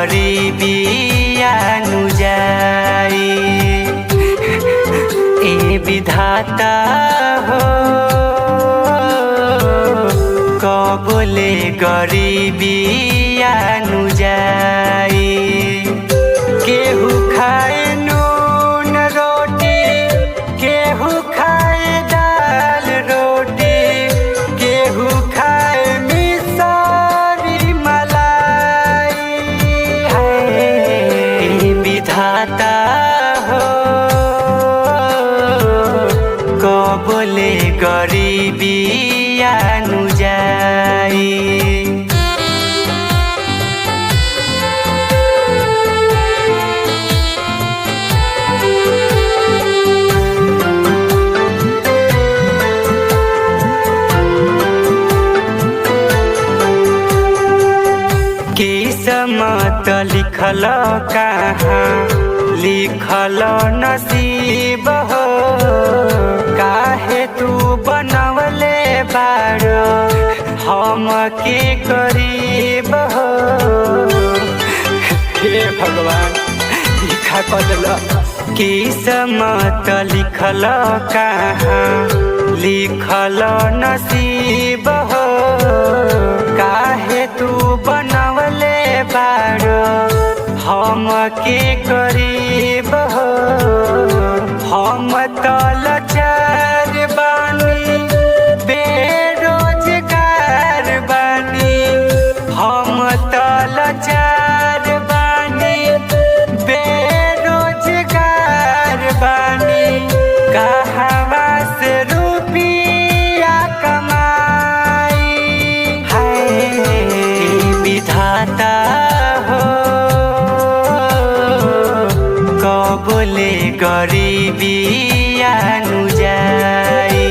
गरीबी आनु जाई। ए विधाता हो कबले गरीबी आनु जाई। केहू खाए नून रोटी, केहू खाए दाल रोटी, केहू खाए मिसरी मलाई। है विधाता हो कबले गरीबी आनु जाई। किस्मत लिखल कहाँ लिखल नसीब हो। काहे तू बनवले बारो हम के करीब हो। हे भगवान लिखा कदल। किस्मत लिखल कहाँ लिखल नसीब हो। काहे तू बनवले बारो हम के करीब हो। हम तो लाचार बानी बेरोजगार बानी। हम तो लाचार बानी बेरोजगार बानी। कहवा से रुपया कमाई। है विधाता हो कबले गरीबी आनु जाई।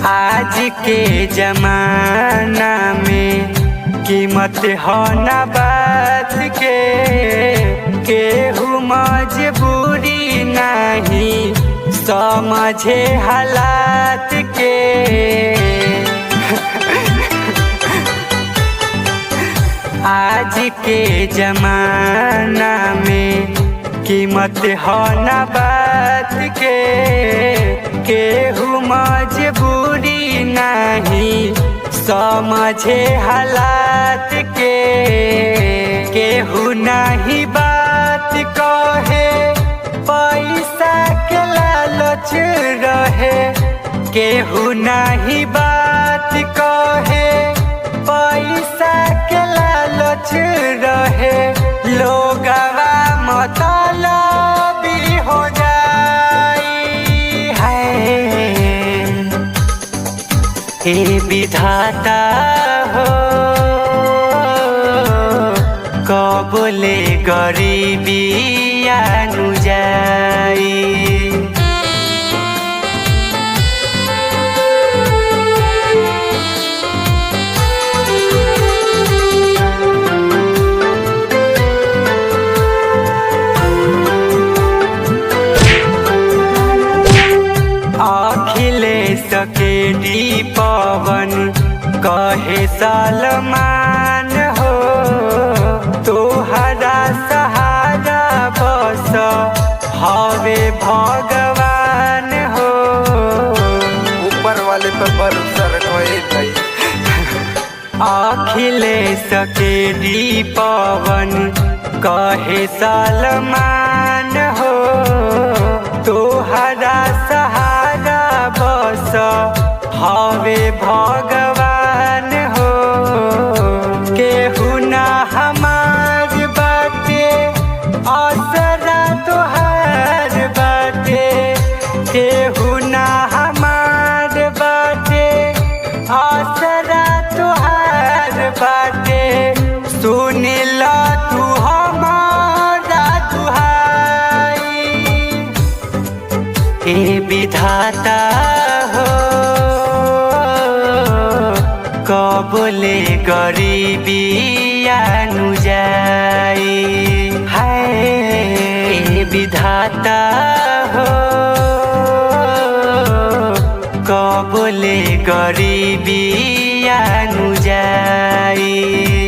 आज के जमाना में कीमत हो ना बात के। केहू मजबूरी नहीं समझे हालात के। आज के जमाना में कीमत हो ना बात के। केहू मजबूरी नहीं समझे हालात के। केहू नहीं बात कहे पैसा के लालच रहे। केहू नहीं बात कहे पैसा के लालच रहे। लोगवा मतलबी हो जाई। है हे विधाता हो कबले गरीबी आनु जाई। अखिलेश के डी पवन कहे सलमान हो। तोहरा सहारा बस हवे भगवान हो। ऊपर वाले पे भरोसा रखो। अखिलेश के डी पवन कहे सलमान हो। तोहरा सहारा बस हवे भगवान हो। केहू ना हमार बाटे असरा तोहार बाटे। केहू ना हमार बाटे असरा तोहार बाटे। सुन ला तू हमारा दुहाई। ए विधाता हो कबले गरीबी आनु जाई। हाय विधाता हो कबले गरीबी आनु जाई।